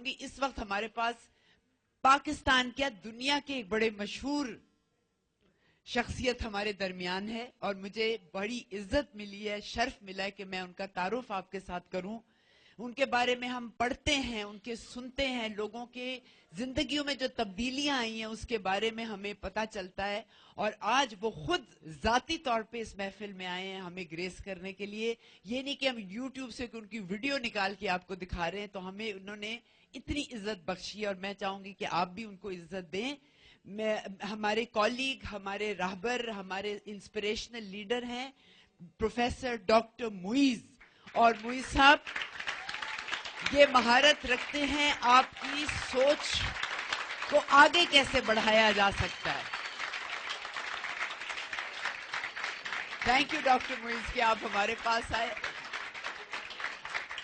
کیونکہ اس وقت ہمارے پاس پاکستان کیا دنیا کے ایک بڑے مشہور شخصیت ہمارے درمیان ہے، اور مجھے بڑی عزت ملی ہے، شرف ملا ہے کہ میں ان کا تعارف آپ کے ساتھ کروں. ان کے بارے میں ہم پڑھتے ہیں، ان کے سنتے ہیں، لوگوں کے زندگیوں میں جو تبدیلیاں آئی ہیں اس کے بارے میں ہمیں پتہ چلتا ہے. اور آج وہ خود ذاتی طور پہ اس محفل میں آئے ہیں ہمیں گریس کرنے کے لیے. یہ نہیں کہ ہم یوٹیوب سے ان کی ویڈیو نکال کے آپ کو دکھا رہے ہیں، تو ہمیں انہوں نے اتنی عزت بخشی، اور میں چاہوں گی کہ آپ بھی ان کو عزت دیں. ہمارے کولیگ، ہمارے راہبر، ہمارے انسپریشنل لیڈر ہیں پروفیسر ڈاکٹر معیز. اور معیز صاحب یہ مہارت رکھتے ہیں آپ کی سوچ کو آگے کیسے بڑھایا جا سکتا ہے. تھینک یو ڈاکٹر معیز کہ آپ ہمارے پاس آئے.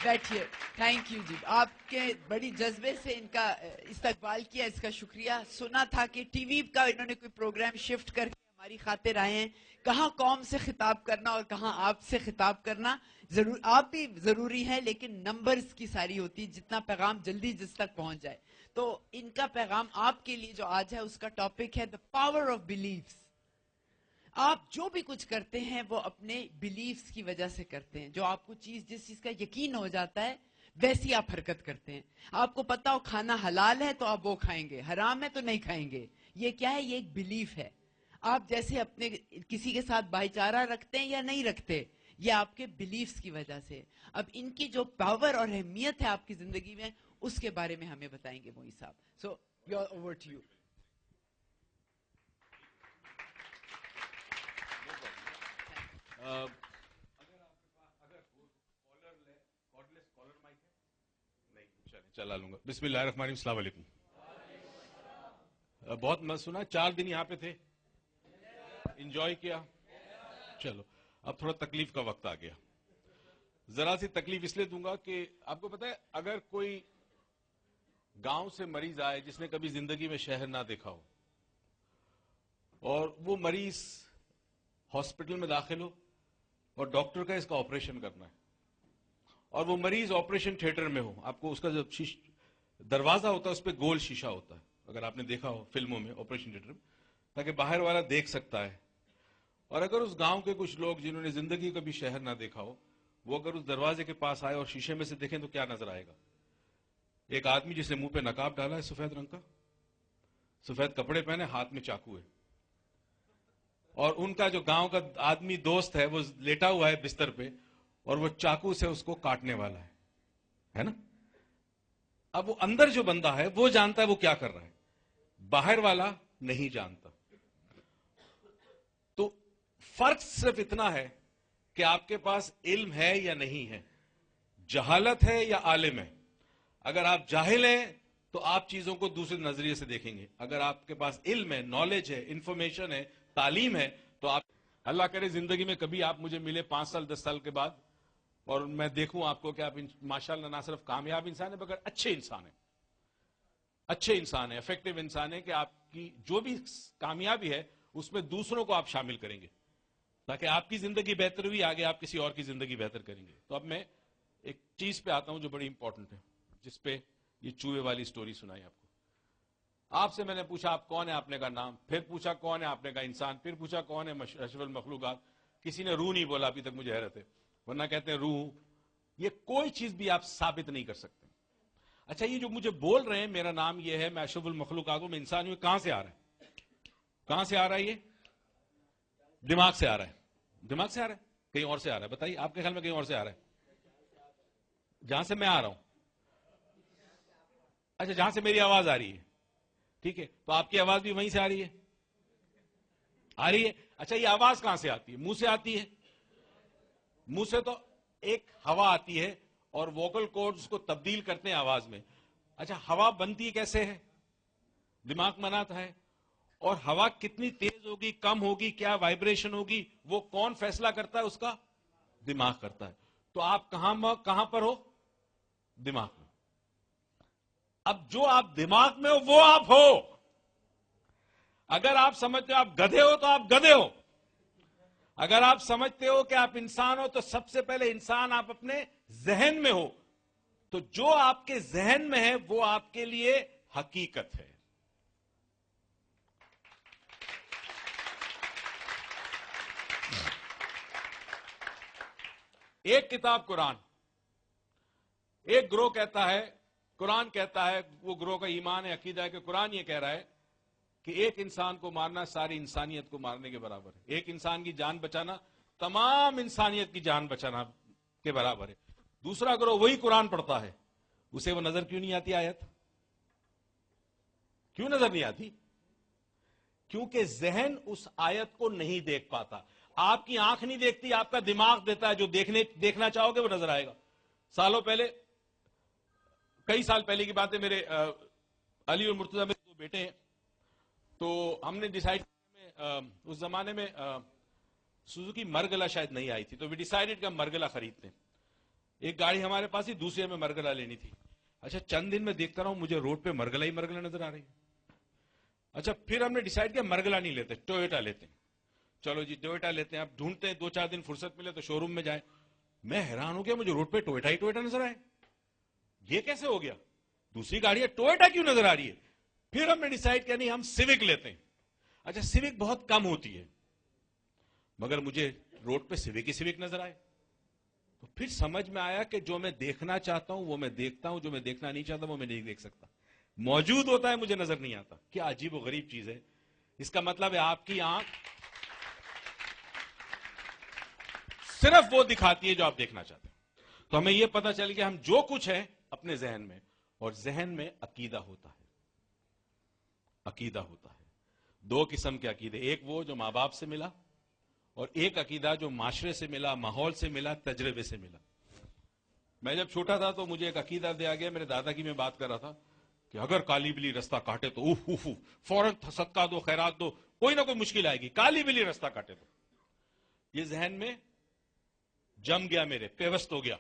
بیٹھیے. تھینک یو جی، آپ کے بڑی جذبے سے ان کا استقبال کیا، اس کا شکریہ. سنا تھا کہ ٹی وی کا انہوں نے کوئی پروگرام شفٹ کر کے ہماری خاطر آئے ہیں. کہاں قوم سے خطاب کرنا اور کہاں آپ سے خطاب کرنا، ضرور آپ بھی ضروری ہے، لیکن نمبرز کی ساری ہوتی، جتنا پیغام جلدی جس تک پہنچ جائے. تو ان کا پیغام آپ کے لیے جو آج ہے اس کا ٹاپک ہے the power of beliefs. آپ جو بھی کچھ کرتے ہیں وہ اپنے بلیفز کی وجہ سے کرتے ہیں. جو آپ کو جس چیز کا یقین ہو جاتا ہے ویسی آپ حرکت کرتے ہیں. آپ کو پتا ہو کھانا حلال ہے تو آپ وہ کھائیں گے، حرام ہے تو نہیں کھائیں گے. یہ کیا ہے؟ یہ ایک بلیف ہے. آپ جیسے اپنے کسی کے ساتھ بھائی چارہ رکھتے ہیں یا نہیں رکھتے، یہ آپ کے بلیفز کی وجہ سے. اب ان کی جو پاور اور اہمیت ہے آپ کی زندگی میں، اس کے بارے میں ہمیں بتائیں گے معیز صاحب. سو اوور ٹو یو. چلا لوں گا. بسم اللہ الرحمن الرحیم. السلام علیکم. بہت مزہ سنا، 4 دن یہاں پہ تھے، انجوائے کیا. چلو اب تھوڑا تکلیف کا وقت آ گیا. ذرا سی تکلیف اس لیے دوں گا کہ آپ کو پتا ہے اگر کوئی گاؤں سے مریض آئے جس نے کبھی زندگی میں شہر نہ دیکھا ہو، اور وہ مریض ہاسپٹل میں داخل ہو اور ڈاکٹر کا اس کا آپریشن کرنا ہے، اور وہ مریض آپریشن تھیٹر میں ہو، آپ کو اس کا جو دروازہ ہوتا ہے اس پہ گول شیشہ ہوتا ہے، اگر آپ نے دیکھا ہو فلموں میں آپریشن تھیٹر میں، تاکہ باہر والا دیکھ سکتا ہے. اور اگر اس گاؤں کے کچھ لوگ جنہوں نے زندگی کبھی شہر نہ دیکھا ہو، وہ اگر اس دروازے کے پاس آئے اور شیشے میں سے دیکھیں تو کیا نظر آئے گا؟ ایک آدمی جس نے منہ پہ نقاب ڈالا ہے سفید رنگ کا، سفید کپڑے پہنے، ہاتھ میں چاقو ہے، اور ان کا جو گاؤں کا آدمی دوست ہے وہ لیٹا ہوا ہے بستر پہ اور وہ چاقو سے اس کو کاٹنے والا ہے نا. اب وہ اندر جو بندہ ہے وہ جانتا ہے وہ کیا کر رہا ہے، باہر والا نہیں جانتا. تو فرق صرف اتنا ہے کہ آپ کے پاس علم ہے یا نہیں ہے، جہالت ہے یا عالم ہے. اگر آپ جاہل ہیں تو آپ چیزوں کو دوسرے نظریے سے دیکھیں گے. اگر آپ کے پاس علم ہے، نالج ہے، انفارمیشن ہے، تعلیم ہے، تو آپ اللہ کرے زندگی میں کبھی آپ مجھے ملے 5 سال 10 سال کے بعد اور میں دیکھوں آپ کو کہ آپ ماشاءاللہ نہ صرف کامیاب انسان ہیں بلکہ اچھے انسان ہیں، اچھے انسان ہیں، افیکٹو انسان ہیں، کہ آپ کی جو بھی کامیابی ہے اس میں دوسروں کو آپ شامل کریں گے تاکہ آپ کی زندگی بہتر ہوئی، آگے آپ کسی اور کی زندگی بہتر کریں گے. تو اب میں ایک چیز پہ آتا ہوں جو بڑی امپورٹنٹ ہے، جس پہ یہ چوہے والی سٹوری سنائی آپ کو. آپ سے میں نے پوچھا آپ کون ہے، آپ نے کہا نام، پھر پوچھا کون ہے، آپ نے کہا انسان، پھر پوچھا کون ہے، اشرف المخلوقات. کسی نے روح نہیں بولا ابھی تک، مجھے حیرت ہے، ورنہ کہتے ہیں روح. یہ کوئی چیز بھی آپ ثابت نہیں کر سکتے. اچھا یہ جو مجھے بول رہے ہیں میرا نام یہ ہے، میں اشرف المخلوقات ہوں، میں انسان ہوں، کہاں سے آ رہا ہے؟ کہاں سے آ رہا ہے؟ یہ دماغ سے آ رہا ہے. دماغ سے آ رہا ہے؟ کہیں اور سے آ رہا ہے؟ بتائیے آپ کے خیال میں کہیں اور سے آ رہا ہے؟ جہاں سے میں آ رہا ہوں. اچھا جہاں سے میری آواز آ رہی ہے، ٹھیک ہے، تو آپ کی آواز بھی وہیں سے آ رہی ہے؟ آ رہی ہے. اچھا یہ آواز کہاں سے آتی ہے؟ منہ سے آتی ہے. منہ سے تو ایک ہوا آتی ہے اور ووکل کورڈز کو تبدیل کرتے ہیں آواز میں. اچھا ہوا بنتی کیسے ہے؟ دماغ بناتا ہے. اور ہوا کتنی تیز ہوگی، کم ہوگی، کیا وائبریشن ہوگی، وہ کون فیصلہ کرتا ہے؟ اس کا دماغ کرتا ہے. تو آپ کہاں پر ہو؟ دماغ میں. اب جو آپ دماغ میں ہو وہ آپ ہو. اگر آپ سمجھتے ہو آپ گدھے ہو تو آپ گدھے ہو. اگر آپ سمجھتے ہو کہ آپ انسان ہو تو سب سے پہلے انسان آپ اپنے ذہن میں ہو. تو جو آپ کے ذہن میں ہے وہ آپ کے لیے حقیقت ہے. ایک کتاب قرآن، ایک گروہ کہتا ہے، قرآن کہتا ہے، وہ گروہ کا ایمان ہے، عقیدہ ہے کہ قرآن یہ کہہ رہا ہے کہ ایک انسان کو مارنا ساری انسانیت کو مارنے کے برابر ہے. ایک انسان کی جان بچانا تمام انسانیت کی جان بچانا کے برابر ہے. دوسرا گروہ وہی قرآن پڑھتا ہے، اسے وہ نظر کیوں نہیں آتی آیت؟ کیوں نظر نہیں آتی؟ کیونکہ ذہن اس آیت کو نہیں دیکھ پاتا. آپ کی آنکھ نہیں دیکھتی، آپ کا دماغ دیتا ہے. جو دیکھنا چاہو گے وہ نظر آئے گا. سالوں پہلے، کئی سال پہلے کی بات ہے، میرے علی اور مرتضی میں 2 بیٹے ہیں. تو ہم نے ڈیسائیڈ، اس زمانے میں سوزوکی مرگلا شاید نہیں آئی تھی، تو وی ڈیسائیڈڈ کہ ہم مرگلا خریدتے ہیں. ایک گاڑی ہمارے پاس ہی، دوسرے میں مرگلا لینی تھی. اچھا چند دن میں دیکھتا رہا ہوں مجھے روڈ پہ مرگلا ہی مرگلا نظر آ رہی ہے. اچھا پھر ہم نے ڈیسائیڈ کیا مرگلا نہیں لیتے، ٹویوٹا لیتے ہیں. چلو جی ٹویوٹا لیتے ہیں. اب ڈھونڈتے ہیں، 2-4 دن فرصت ملے تو شو روم میں جائیں. میں حیران ہو گیا، مجھے روڈ پہ ٹویوٹا ہی ٹویوٹا نظر آئے. یہ کیسے ہو گیا؟ دوسری گاڑی ہے، ٹویوٹا کیوں نظر آ رہی ہے؟ پھر ہم نے ڈیسائیڈ کیا نہیں، ہم سیوک لیتے ہیں. اچھا سیوک بہت کم ہوتی ہے، مگر مجھے روڈ پہ سیوک ہی سیوک نظر آئے. تو پھر سمجھ میں آیا کہ جو میں دیکھنا چاہتا ہوں وہ میں دیکھتا ہوں، جو میں دیکھنا نہیں چاہتا وہ میں نہیں دیکھ سکتا. موجود ہوتا ہے مجھے نظر نہیں آتا. کیا عجیب و غریب چیز ہے. اس کا مطلب ہے آپ کی آنکھ صرف وہ دکھاتی ہے جو آپ دیکھنا چاہتے ہیں. تو ہمیں یہ پتا چل کہ ہم جو کچھ ہے اپنے ذہن میں، اور ذہن میں عقیدہ ہوتا ہے. عقیدہ ہوتا ہے. 2 قسم کے عقیدے، ایک وہ جو ماں باپ سے ملا، اور ایک عقیدہ جو معاشرے سے ملا، ماحول سے ملا، تجربے سے ملا. میں جب چھوٹا تھا تو مجھے ایک عقیدہ دیا گیا، میرے دادا کی میں بات کر رہا تھا کہ اگر کالی بلی رستہ کاٹے تو اوف اوف فوراً صدقہ دو، خیرات دو، کوئی نہ کوئی مشکل آئے گی. کالی بلی رستہ کاٹے تو یہ ذہن میں جم گیا، میرے پیوست ہو گیا.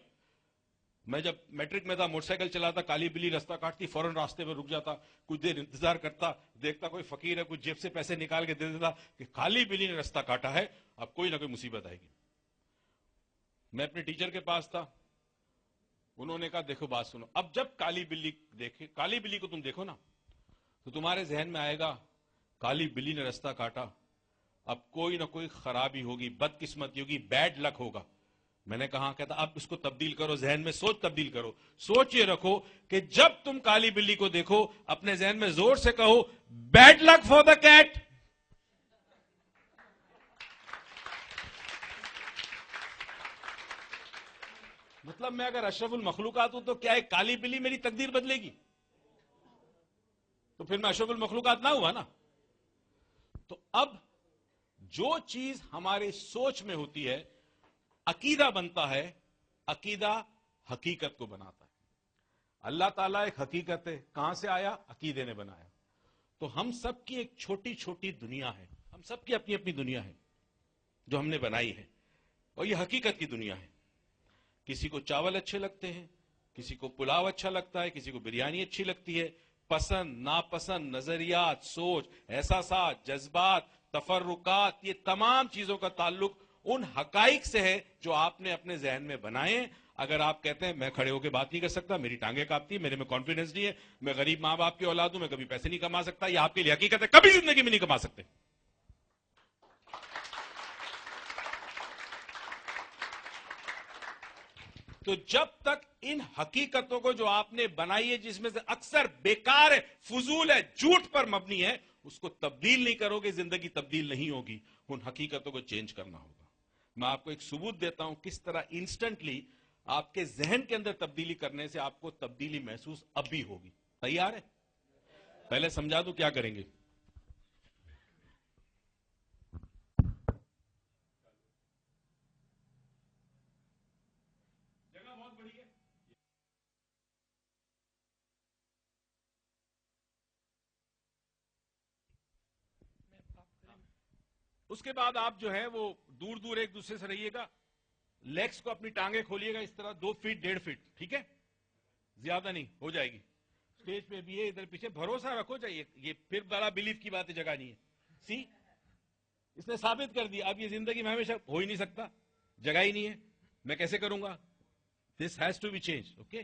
میں جب میٹرک میں تھا، موٹر سائیکل چلاتا، کالی بلی رستہ کاٹتی، فوراً راستے میں رک جاتا، کچھ دیر انتظار کرتا، دیکھتا کوئی فقیر ہے، کچھ جیب سے پیسے نکال کے دے دیتا کہ کالی بلی نے رستہ کاٹا ہے، اب کوئی نہ کوئی مصیبت آئے گی. میں اپنے ٹیچر کے پاس تھا، انہوں نے کہا دیکھو بات سنو، اب جب کالی بلی کو تم دیکھو نا تو تمہارے ذہن میں آئے گا کالی بلی نے رستہ کاٹا، اب کوئی نہ کوئی خرابی ہوگی، بدقسمتی ہوگی، بیڈ لک ہوگا. میں نے کہا، کہتا اب اس کو تبدیل کرو، ذہن میں سوچ تبدیل کرو. سوچ یہ رکھو کہ جب تم کالی بلی کو دیکھو اپنے ذہن میں زور سے کہو bad luck for the cat. مطلب میں اگر اشرف المخلوقات ہوں تو کیا ایک کالی بلی میری تقدیر بدلے گی؟ تو پھر میں اشرف المخلوقات نہ ہوا نا. تو اب جو چیز ہمارے سوچ میں ہوتی ہے عقیدہ بنتا ہے. عقیدہ حقیقت کو بناتا ہے. اللہ تعالیٰ ایک حقیقت ہے، کہاں سے آیا؟ عقیدے نے بنایا. تو ہم سب کی ایک چھوٹی چھوٹی دنیا ہے، ہم سب کی اپنی اپنی دنیا ہے جو ہم نے بنائی ہے، اور یہ حقیقت کی دنیا ہے. کسی کو چاول اچھے لگتے ہیں، کسی کو پلاؤ اچھا لگتا ہے، کسی کو بریانی اچھی لگتی ہے. پسند ناپسند، نظریات، سوچ، احساسات، جذبات، تفرقات، یہ تمام چیزوں کا تعلق ان حقائق سے ہے جو آپ نے اپنے ذہن میں بنائے. اگر آپ کہتے ہیں میں کھڑے ہو کے بات نہیں کر سکتا، میری ٹانگیں کانپتی ہیں، میرے میں کانفیڈنس نہیں ہے، میں غریب ماں باپ کی اولاد ہوں، میں کبھی پیسے نہیں کما سکتا، یہ آپ کے لیے حقیقت ہے، کبھی زندگی میں نہیں کما سکتے. تو جب تک ان حقیقتوں کو جو آپ نے بنائی ہے، جس میں سے اکثر بیکار ہے، فضول ہے، جھوٹ پر مبنی ہے، اس کو تبدیل نہیں کرو گے، زندگی تبدیل نہیں ہوگی. ان حقیقتوں کو چینج کرنا ہوگا. میں آپ کو ایک ثبوت دیتا ہوں کس طرح انسٹنٹلی آپ کے ذہن کے اندر تبدیلی کرنے سے آپ کو تبدیلی محسوس اب بھی ہوگی. تیار ہے؟ پہلے سمجھا دوں کیا کریں گے. جگہ بہت بڑی ہے. اس کے بعد آپ جو ہے وہ دور دور ایک دوسرے سے رہیے گا. لیگس کو اپنی ٹانگیں کھولیے گا اس طرح 2 فٹ 1.5 فٹ، ٹھیک ہے؟ زیادہ نہیں، ہو جائے گی. اسٹیج پہ بھی ہے، ادھر پیچھے بھروسہ رکھو. چاہیے یہ پھر بڑا بلیف کی بات ہے، جگہ نہیں ہے. سی اس نے ثابت کر دیا. اب یہ زندگی میں ہمیشہ ہو ہی نہیں سکتا، جگہ ہی نہیں ہے، میں کیسے کروں گا؟ This has to be change. Okay.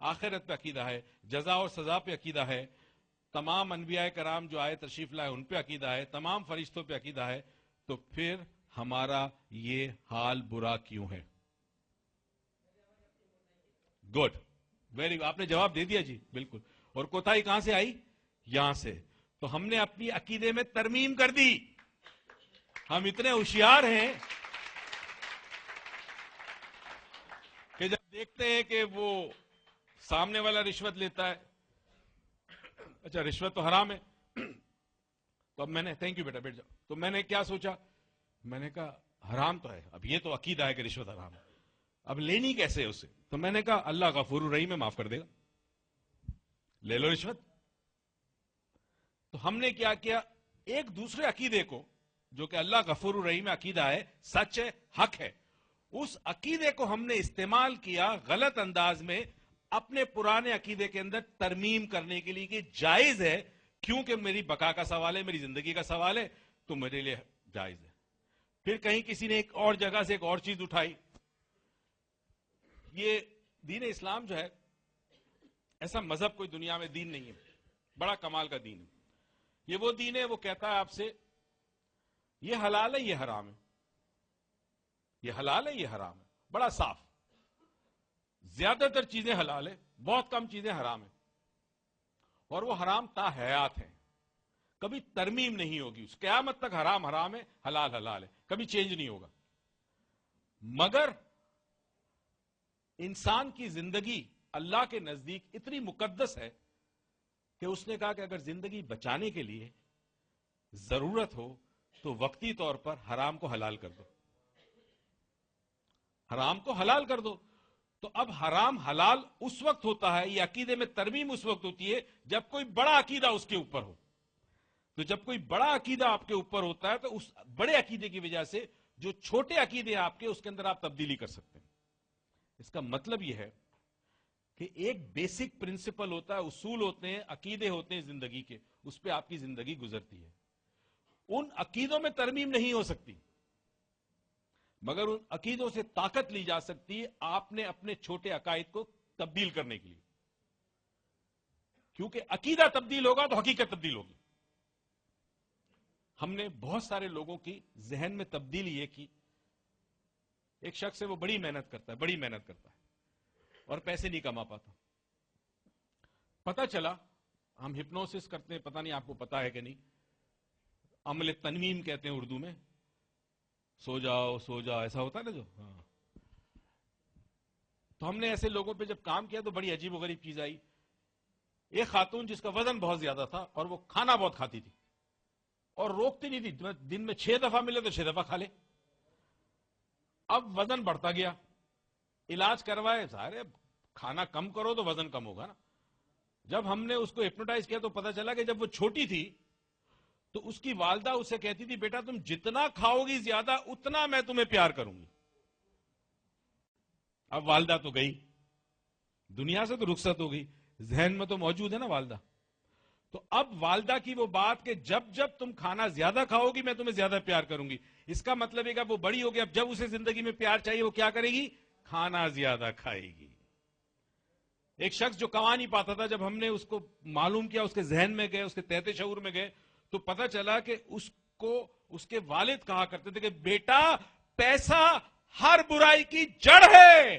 آخرت پہ عقیدہ ہے, جزا اور سزا پہ عقیدہ ہے, تمام انبیاء کرام جو آئے تشریف لائے ان پہ عقیدہ ہے, تمام فرشتوں پہ عقیدہ ہے, تو پھر ہمارا یہ حال برا کیوں ہے؟ گڈ, ویری, آپ نے جواب دے دیا جی, بالکل. اور کوتاہی کہاں سے آئی؟ یہاں سے. تو ہم نے اپنی عقیدے میں ترمیم کر دی. ہم اتنے ہوشیار ہیں کہ جب دیکھتے ہیں کہ وہ سامنے والا رشوت لیتا ہے, اچھا رشوت تو حرام ہے, تو اب میں نے, تھینک یو بیٹا بیٹھ جاؤ, تو میں نے کیا سوچا, میں نے کہا حرام تو ہے, اب یہ تو عقیدہ ہے کہ رشوت حرام ہے, اب لینی کیسے ہے اسے؟ تو میں نے کہا اللہ غفور الرحیم ہے, معاف کر دے گا, لے لو رشوت. تو ہم نے کیا کیا, ایک دوسرے عقیدے کو جو کہ اللہ غفور الرحیم عقیدہ ہے, سچ ہے, حق ہے, اس عقیدے کو ہم نے استعمال کیا غلط انداز میں اپنے پرانے عقیدے کے اندر ترمیم کرنے کے لیے کہ جائز ہے, کیونکہ میری بقا کا سوال ہے, میری زندگی کا سوال ہے, تو میرے لیے جائز ہے. پھر کہیں کسی نے ایک اور جگہ سے ایک اور چیز اٹھائی. یہ دین اسلام جو ہے, ایسا مذہب کوئی دنیا میں دین نہیں ہے, بڑا کمال کا دین ہے. یہ وہ دین ہے, وہ کہتا ہے آپ سے یہ حلال ہے, یہ حرام ہے, یہ حلال ہے, یہ حرام ہے, بڑا صاف. زیادہ تر چیزیں حلال ہے, بہت کم چیزیں حرام ہیں, اور وہ حرام تا حیات ہیں, کبھی ترمیم نہیں ہوگی. اس قیامت تک حرام حرام ہے, حلال حلال ہے, کبھی چینج نہیں ہوگا. مگر انسان کی زندگی اللہ کے نزدیک اتنی مقدس ہے کہ اس نے کہا کہ اگر زندگی بچانے کے لیے ضرورت ہو تو وقتی طور پر حرام کو حلال کر دو, حرام کو حلال کر دو. تو اب حرام حلال اس وقت ہوتا ہے, یہ عقیدے میں ترمیم اس وقت ہوتی ہے جب کوئی بڑا عقیدہ اس کے اوپر ہو. تو جب کوئی بڑا عقیدہ آپ کے اوپر ہوتا ہے تو اس بڑے عقیدے کی وجہ سے جو چھوٹے عقیدے آپ کے, اس کے اندر آپ تبدیلی کر سکتے ہیں. اس کا مطلب یہ ہے کہ ایک بیسک پرنسپل ہوتا ہے, اصول ہوتے ہیں, عقیدے ہوتے ہیں زندگی کے, اس پہ آپ کی زندگی گزرتی ہے. ان عقیدوں میں ترمیم نہیں ہو سکتی, مگر ان عقیدوں سے طاقت لی جا سکتی ہے آپ نے اپنے چھوٹے عقائد کو تبدیل کرنے کے لیے. کیونکہ عقیدہ تبدیل ہوگا تو حقیقت تبدیل ہوگی. ہم نے بہت سارے لوگوں کی ذہن میں تبدیلی یہ کی, ایک شخص ہے وہ بڑی محنت کرتا ہے, بڑی محنت کرتا ہے, اور پیسے نہیں کما پاتا. پتا چلا, ہم ہپنوسس کرتے ہیں, پتہ نہیں آپ کو پتا ہے کہ نہیں, عمل تنویم کہتے ہیں اردو میں, سو جاؤ سو جاؤ, ایسا ہوتا ہے نا جو. ہاں, تو ہم نے ایسے لوگوں پہ جب کام کیا تو بڑی عجیب و غریب چیز آئی. ایک خاتون جس کا وزن بہت زیادہ تھا اور وہ کھانا بہت کھاتی تھی اور روکتی نہیں تھی, دن میں 6 دفعہ ملے تو 6 دفعہ کھا لے. اب وزن بڑھتا گیا, علاج کروائے, سارے کھانا کم کرو تو وزن کم ہوگا نا. جب ہم نے اس کو ہپنوٹائز کیا تو پتا چلا کہ جب وہ چھوٹی تھی تو اس کی والدہ اسے کہتی تھی بیٹا تم جتنا کھاؤ گی زیادہ اتنا میں تمہیں پیار کروں گی. اب والدہ تو گئی, دنیا سے تو رخصت ہو گئی, ذہن میں تو موجود ہے نا والدہ. تو اب والدہ کی وہ بات کہ جب جب تم کھانا زیادہ کھاؤ گی میں تمہیں زیادہ پیار کروں گی, اس کا مطلب ہے کہ وہ بڑی ہوگی, اب جب اسے زندگی میں پیار چاہیے وہ کیا کرے گی, کھانا زیادہ کھائے گی. ایک شخص جو کما نہیں پاتا تھا, جب ہم نے اس کو معلوم کیا, اس کے ذہن میں گئے, اس کے تحت شعور میں گئے, تو پتا چلا کہ اس کو اس کے والد کہا کرتے تھے کہ بیٹا پیسہ ہر برائی کی جڑ ہے.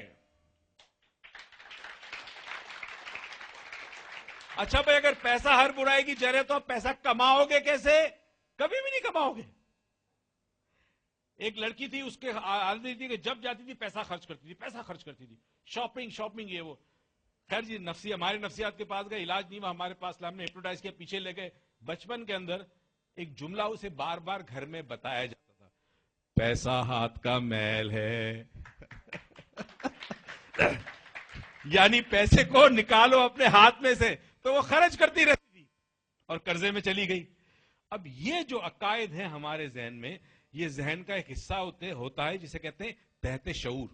اچھا بھائی, اگر پیسہ ہر برائی کی جڑ ہے تو آپ پیسہ کماؤ گے کیسے؟ کبھی بھی نہیں کماؤ گے. ایک لڑکی تھی, اس کے عادت تھی کہ جب جاتی تھی پیسہ خرچ کرتی تھی, پیسہ خرچ کرتی تھی, شاپنگ شاپنگ یہ وہ. خیر جی, ہمارے نفسیات کے پاس گئے, علاج نہیں ہوا ہمارے پاس, ہم نے ہپنوٹائز کیا, پیچھے لے گئے. بچپن کے اندر ایک جملہ اسے بار بار گھر میں بتایا جاتا تھا, پیسہ ہاتھ کا میل ہے. یعنی پیسے کو نکالو اپنے ہاتھ میں سے, تو وہ خرچ کرتی رہتی تھی اور قرضے میں چلی گئی. اب یہ جو عقائد ہیں ہمارے ذہن میں, یہ ذہن کا ایک حصہ ہوتا ہے جسے کہتے ہیں تحت شعور.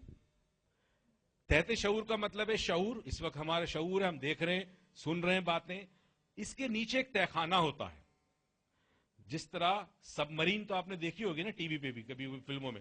تحت شعور کا مطلب ہے شعور, اس وقت ہمارا شعور ہے, ہم دیکھ رہے ہیں, سن رہے ہیں باتیں, اس کے نیچے ایک تہہ خانہ ہوتا ہے. جس طرح سب مرین تو آپ نے دیکھی ہوگی نا ٹی وی پہ بھی, کبھی فلموں میں,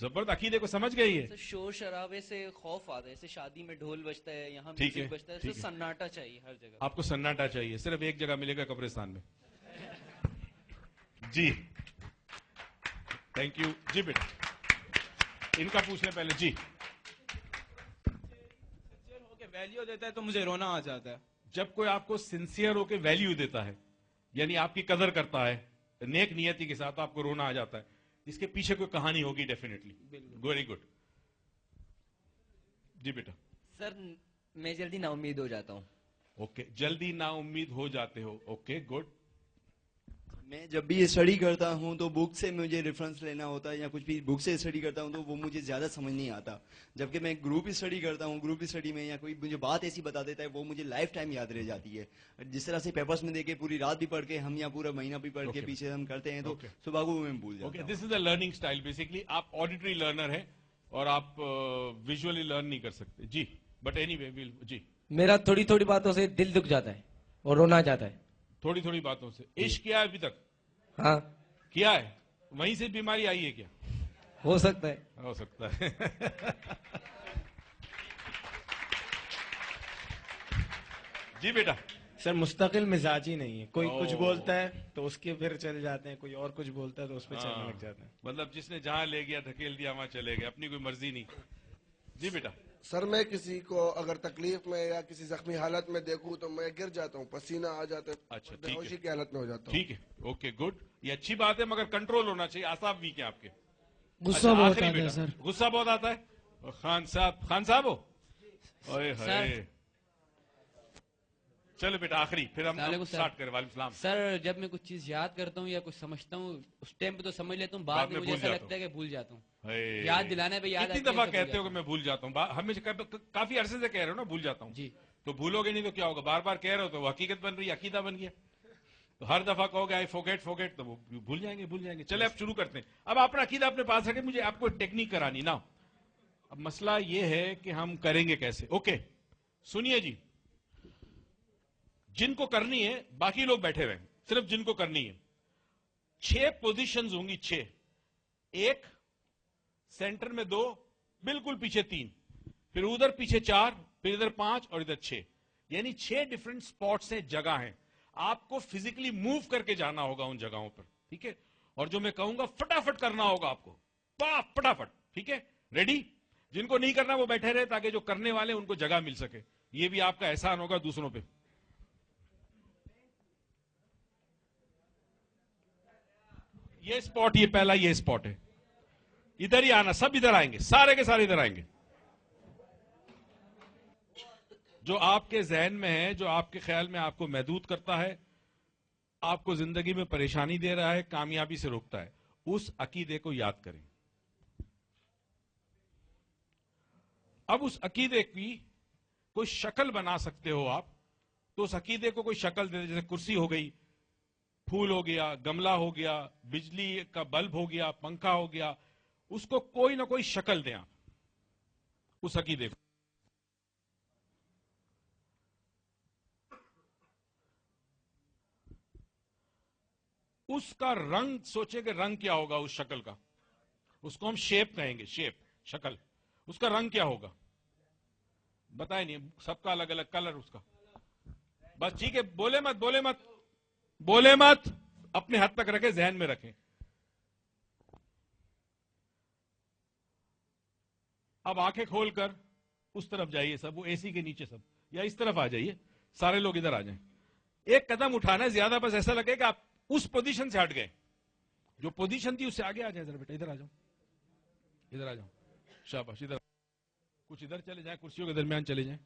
زبردست عقیدے کو سمجھ گئی ہے. شور شرابے سے خوف آتا ہے, جیسے شادی میں ڈھول بجتا ہے, یہاں ٹھیک ہے, میوزک بجتا ہے, ٹھیک ہے. سناٹا چاہیے ہر جگہ. آپ کو سناٹا چاہیے, صرف ایک جگہ ملے گا قبرستان میں. جی تھینک یو. جی بیٹا ان کا پوچھنے پہلے. جی ہو کے ویلیو دیتا ہے تو مجھے رونا آ جاتا ہے. جب کوئی آپ کو سنسیئر ہو کے ویلیو دیتا ہے, یعنی آپ کی قدر کرتا ہے نیک نیتی کے ساتھ, آپ کو رونا آ جاتا ہے. اس کے پیچھے کوئی کہانی ہوگی ڈیفینیٹلی. Very good. جی بیٹا. سر میں جلدی نا امید ہو جاتا ہوں. اوکے, جلدی نا امید ہو جاتے ہو. Okay good. میں جب بھی اسٹڈی کرتا ہوں تو بک سے مجھے ریفرنس لینا ہوتا ہے, یا کچھ بھی بک سے اسٹڈی کرتا ہوں تو وہ مجھے زیادہ سمجھ نہیں آتا. جبکہ میں گروپ اسٹڈی کرتا ہوں, گروپ اسٹڈی میں یا کوئی مجھے بات ایسی بتا دیتا ہے وہ مجھے لائف ٹائم یاد رہ جاتی ہے. جس طرح سے پیپرز میں دے کے پوری رات بھی پڑھ کے ہم یا پورا مہینہ بھی پڑھ کے پیچھے ہم کرتے ہیں تو صبح کو میں بھول جاتا ہوں. دس از اے لرننگ اسٹائل. بیسکلی آپ آڈیٹری لرنر ہیں اور آپ ویژولی لرن نہیں کر سکتے. جی بٹ اینی وے. جی میرا تھوڑی تھوڑی باتوں سے دل دکھ جاتا ہے اور رونا آ جاتا ہے. تھوڑی تھوڑی باتوں سے. عشق کیا ہے ابھی تک؟ ہاں کیا ہے, وہیں سے بیماری آئی ہے کیا؟ ہو سکتا ہے. ہو سکتا ہے. جی بیٹا. سر مستقل مزاج ہی نہیں ہے, کوئی کچھ بولتا ہے تو اس کے پھر چل جاتے ہیں, کوئی اور کچھ بولتا ہے تو اس پہ چلنے لگ جاتے ہیں. مطلب جس نے جہاں لے گیا دھکیل دیا وہاں چلے گئے, اپنی کوئی مرضی نہیں. جی بیٹا. سر میں کسی کو اگر تکلیف میں یا کسی زخمی حالت میں دیکھوں تو میں گر جاتا ہوں, پسینہ آ جاتا ہے. اچھا بے ہوشی کی حالت میں ہو جاتا ہوں. ٹھیک ہے. Okay good. یہ اچھی بات ہے مگر کنٹرول ہونا چاہیے. اعصاب ویک ہیں آپ کے. غصہ بہت آتا ہے سر. غصہ بہت آتا ہے. خان صاحب ہو. چلو بیٹا آخری, پھر ہم اسٹارٹ کریں. وعلیکم السلام. سر جب میں کچھ چیز یاد کرتا ہوں یا کچھ سمجھتا ہوں اس ٹائم پہ تو سمجھ لیتا ہوں, بعد میں مجھے ایسا لگتا ہے کہ بھول جاتا ہوں. یاد دلانے پہ یاد. کتنی دفعہ کہتے ہو کہ میں بھول جاتا ہوں؟ ہمیشہ کافی عرصے سے کہہ رہے ہو نا بھول جاتا ہوں. جی تو بھولو گے نہیں تو کیا ہوگا؟ بار بار کہہ رہے ہو تو وہ حقیقت بن رہی ہے, عقیدہ بن گیا. تو ہر دفعہ کہو گے آئی فوگیٹ تو وہ بھول جائیں گے. چلے اب شروع کرتے ہیں. اب اپنا عقیدہ اپنے پاس رکھیں, مجھے آپ کو ٹیکنیک کرانی نا. اب مسئلہ یہ ہے کہ ہم کریں گے کیسے. اوکے سنیے جی, جن کو کرنی ہے باقی لوگ بیٹھے ہوئے ہیں, صرف جن کو کرنی ہے 6 پوزیشنز ہوں گی. 6, ایک سینٹر میں 2, بالکل پیچھے 3, پھر ادھر پیچھے 4, پھر ادھر 5 اور ادھر 6. یعنی 6 ڈفرنٹ سپاٹس ہیں, جگہ ہیں. آپ کو فزیکلی موو کر کے جانا ہوگا ان جگہوں پر. ٹھیک ہے. اور جو میں کہوں گا فٹافٹ کرنا ہوگا آپ کو, فٹافٹ. ٹھیک ہے, ریڈی؟ جن کو نہیں کرنا وہ بیٹھے رہے تاکہ جو کرنے والے ان کو جگہ مل سکے. یہ بھی آپ کا احسان ہوگا دوسروں پہ. یہ اسپاٹ, یہ پہلا یہ اسپاٹ ہے. ادھر ہی آنا, سب ادھر آئیں گے, سارے کے سارے ادھر آئیں گے. جو آپ کے ذہن میں ہے, جو آپ کے خیال میں آپ کو محدود کرتا ہے, آپ کو زندگی میں پریشانی دے رہا ہے, کامیابی سے روکتا ہے, اس عقیدے کو یاد کریں. اب اس عقیدے کی کوئی شکل بنا سکتے ہو آپ, تو اس عقیدے کو کوئی شکل دے. جیسے کرسی ہو گئی, پھول ہو گیا, گملہ ہو گیا, بجلی کا بلب ہو گیا, پنکھا ہو گیا, اس کو کوئی نہ کوئی شکل دیں آپ اس عقیدے کو. اس کا رنگ سوچیں کہ رنگ کیا ہوگا اس شکل کا. اس کو ہم شیپ کہیں گے, شیپ, شکل. اس کا رنگ کیا ہوگا بتائیں نہیں, سب کا الگ الگ کلر اس کا. بس ٹھیک ہے, بولے مت, اپنے حد تک رکھیں, ذہن میں رکھیں. اب آنکھیں کھول کر اس طرف جائیے سب, وہ اے سی کے نیچے سب, یا اس طرف آ جائیے, سارے لوگ ادھر آ جائیں. ایک قدم اٹھانا ہے زیادہ, بس ایسا لگے کہ آپ اس پوزیشن سے ہٹ گئے. جو پوزیشن تھی اس سے آگے آ جائیں. ذرا بیٹا ادھر آ جاؤ, ادھر آ جاؤ, شاباش. ادھر کچھ ادھر چلے جائیں, کرسیوں کے درمیان چلے جائیں.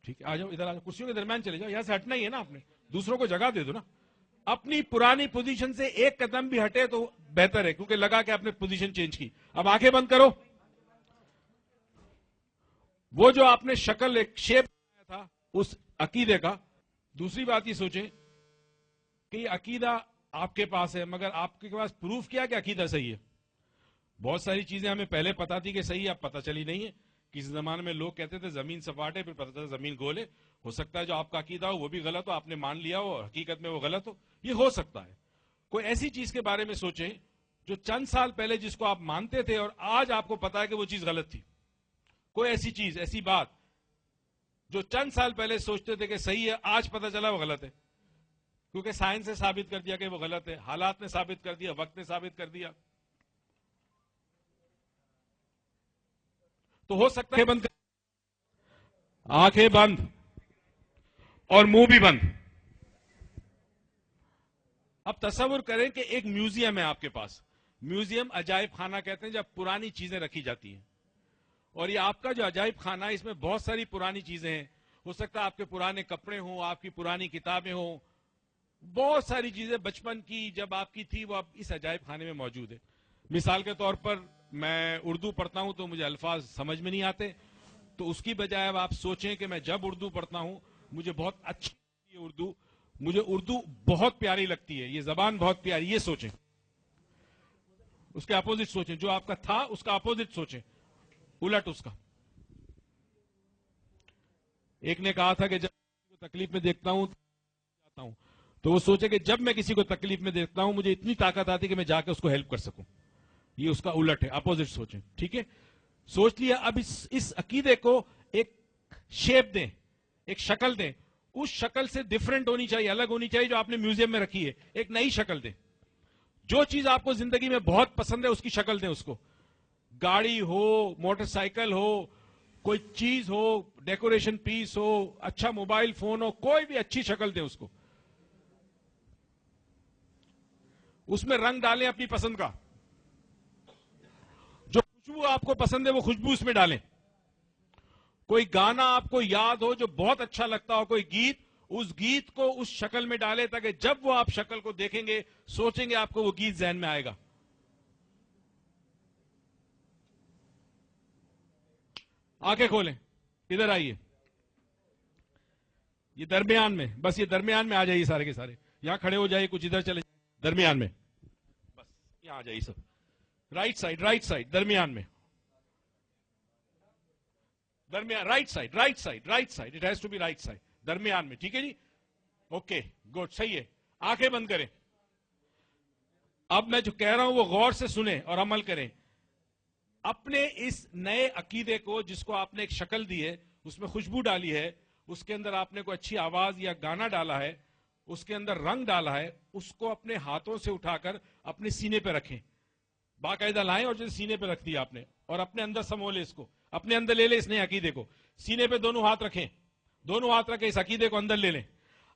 ٹھیک ہے, آ جاؤ ادھر, آ جاؤ, کرسیوں کے درمیان چلے جاؤ. یہاں سے ہٹنا ہی ہے نا آپ نے, دوسروں کو جگہ دے دو نا. اپنی پرانی پوزیشن سے ایک قدم بھی ہٹے تو بہتر ہے, کیونکہ لگا کہ آپ نے پوزیشن چینج کی. اب آنکھیں بند کرو. وہ جو آپ نے شکل, ایک شیپ بنایا تھا اس عقیدے کا. دوسری بات یہ سوچیں کہ یہ عقیدہ آپ کے پاس ہے, مگر آپ کے پاس پروف کیا کہ عقیدہ صحیح ہے. بہت ساری چیزیں ہمیں پہلے پتا تھی کہ صحیح ہے, اب پتہ چلی نہیں ہے. کسی زمانے میں لوگ کہتے تھے زمین سپاٹ ہے, پھر پتہ چلا زمین گول ہے. ہو سکتا ہے جو آپ کا عقیدہ ہو وہ بھی غلط ہو, آپ نے مان لیا ہو, حقیقت میں وہ غلط ہو. یہ ہو سکتا ہے. کوئی ایسی چیز کے بارے میں سوچیں جو چند سال پہلے جس کو آپ مانتے تھے اور آج آپ کو پتا ہے کہ وہ چیز غلط تھی. کوئی ایسی چیز, ایسی بات جو چند سال پہلے سوچتے تھے کہ صحیح ہے, آج پتا چلا وہ غلط ہے, کیونکہ سائنس نے ثابت کر دیا کہ وہ غلط ہے, حالات نے ثابت کر دیا, وقت نے ثابت کر دیا. تو ہو سکتا ہے بند, آنکھیں بند اور منہ بھی بند. اب تصور کریں کہ ایک میوزیم ہے آپ کے پاس. میوزیم عجائب خانہ کہتے ہیں جب پرانی چیزیں رکھی جاتی ہیں, اور یہ آپ کا جو عجائب خانہ ہے اس میں بہت ساری پرانی چیزیں ہیں. ہو سکتا ہے آپ کے پرانے کپڑے ہوں, آپ کی پرانی کتابیں ہوں, بہت ساری چیزیں بچپن کی جب آپ کی تھی وہ اب اس عجائب خانے میں موجود ہے. مثال کے طور پر میں اردو پڑھتا ہوں تو مجھے الفاظ سمجھ میں نہیں آتے, تو اس کی بجائے اب آپ سوچیں کہ میں جب اردو پڑھتا ہوں مجھے بہت اچھی لگتی ہے اردو, مجھے اردو بہت پیاری لگتی ہے, یہ زبان بہت پیاری. یہ سوچیں, اس کے اپوزٹ سوچیں, جو آپ کا تھا اس کا اپوزٹ سوچیں, الٹ اس کا. ایک نے کہا تھا کہ جب کسی کو تکلیف میں دیکھتا ہوں تو وہ سوچے کہ جب میں کسی کو تکلیف میں دیکھتا ہوں مجھے اتنی طاقت آتی کہ میں جا کے اس کو ہیلپ کر سکوں. یہ اس کا الٹ ہے, اپوزٹ سوچیں. ٹھیک ہے, سوچ لیا. اب اس عقیدے کو ایک شیپ دیں, ایک شکل دیں. اس شکل سے ڈفرنٹ ہونی چاہیے, الگ ہونی چاہیے جو آپ نے میوزیم میں رکھی ہے. ایک نئی شکل دیں. جو چیز آپ کو زندگی میں بہت پسند ہے اس کی شکل دیں اس کو. گاڑی ہو, موٹر سائیکل ہو, کوئی چیز ہو, ڈیکوریشن پیس ہو, اچھا موبائل فون ہو, کوئی بھی اچھی شکل دیں اس کو. اس میں رنگ ڈالیں اپنی پسند کا. جو خوشبو آپ کو پسند ہے وہ خوشبو اس میں ڈالیں. کوئی گانا آپ کو یاد ہو جو بہت اچھا لگتا ہو, کوئی گیت, اس گیت کو اس شکل میں ڈالیں تاکہ جب وہ آپ شکل کو دیکھیں گے سوچیں گے آپ کو وہ گیت ذہن میں آئے گا. آنکھیں کھولیں, ادھر آئیے, یہ درمیان میں, بس یہ درمیان میں آ جائیے سارے کے سارے. یہاں کھڑے ہو جائیے, کچھ ادھر چلے, درمیان میں, بس یہاں آ جائیے سب. رائٹ سائڈ, رائٹ سائڈ, درمیان میں, درمیان, right side, right side, right side, it has to be right side, درمیان میں. ٹھیک ہے جی, اوکے, گڈ, صحیح ہے. آنکھیں بند کریں. اب میں جو کہہ رہا ہوں وہ غور سے سنیں اور عمل کریں. اپنے اس نئے عقیدے کو جس کو آپ نے ایک شکل دی ہے, اس میں خوشبو ڈالی ہے, اس کے اندر آپ نے کوئی اچھی آواز یا گانا ڈالا ہے, اس کے اندر رنگ ڈالا ہے, اس کو اپنے ہاتھوں سے اٹھا کر اپنے سینے پہ رکھیں. باقاعدہ لائیں اور جیسے سینے پہ رکھ دیا آپ نے, اور اپنے اندر سمولے اس کو, اپنے اندر لے لیں اس نئے عقیدے کو. سینے پہ دونوں ہاتھ رکھیں, دونوں ہاتھ رکھیں, اس عقیدے کو اندر لے لیں.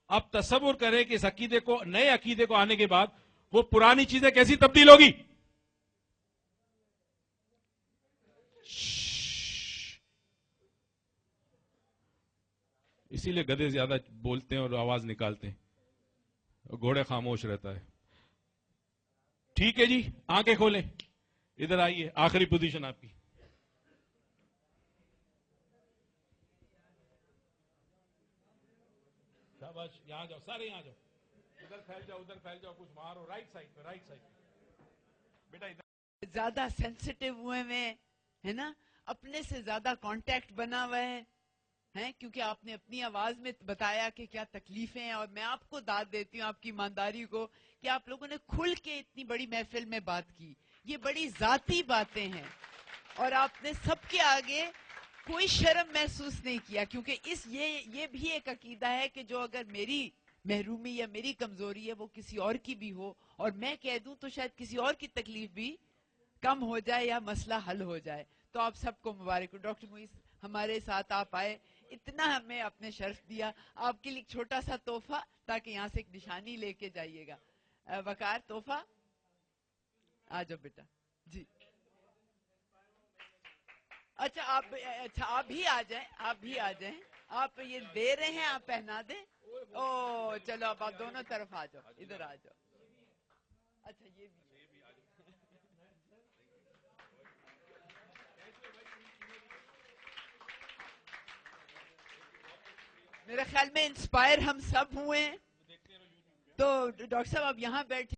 اب تصور کریں کہ اس عقیدے کو, نئے عقیدے کو آنے کے بعد وہ پرانی چیزیں کیسی تبدیل ہوگی. اسی لیے گدھے زیادہ بولتے ہیں اور آواز نکالتے ہیں, گھوڑے خاموش رہتا ہے. ٹھیک ہے جی, آنکھیں کھولیں, ادھر آئیے, آخری پوزیشن آپ کی. شاباش, یہاں جاؤ, سارے یہاں جاؤ, ادھر پھیل جاؤ, ادھر پھیل جاؤ, کچھ مارو, رائٹ سائڈ پہ, رائٹ سائڈ پہ بیٹا. ادھر زیادہ سینسٹیو ہوئے میں ہے نا, اپنے سے زیادہ کانٹیکٹ بنا ہوا ہے, کیونکہ آپ نے اپنی آواز میں بتایا کہ کیا تکلیفیں ہیں, اور میں آپ کو داد دیتی ہوں آپ کی ایمانداری کو کہ آپ لوگوں نے کھل کے اتنی بڑی محفل میں بات کی. یہ بڑی ذاتی باتیں ہیں اور آپ نے سب کے آگے کوئی شرم محسوس نہیں کیا, کیونکہ یہ بھی ایک عقیدہ ہے کہ جو اگر میری محرومی یا میری کمزوری ہے وہ کسی اور کی بھی ہو اور میں کہہ دوں تو شاید کسی اور کی تکلیف بھی کم ہو جائے یا مسئلہ حل ہو جائے. تو آپ سب کو مبارک ہو. ڈاکٹر موئیز ہمارے ساتھ آپ آئے, اتنا ہمیں اپنے شرف دیا. آپ کے لیے ایک چھوٹا سا تحفہ تاکہ یہاں سے ایک نشانی لے کے جائیے گا. وقار, تحفہ آ جاؤ بیٹا جی. اچھا آپ بھی آ جائیں, آپ بھی آ جائیں, آپ یہ دے رہے ہیں آپ پہنا دیں. او چلو اب آپ دونوں طرف آ جاؤ, ادھر آ جاؤ. اچھا یہ بھی میرے خیال میں انسپائر ہم سب ہوئے ہیں. تو ڈاکٹر صاحب آپ یہاں بیٹھے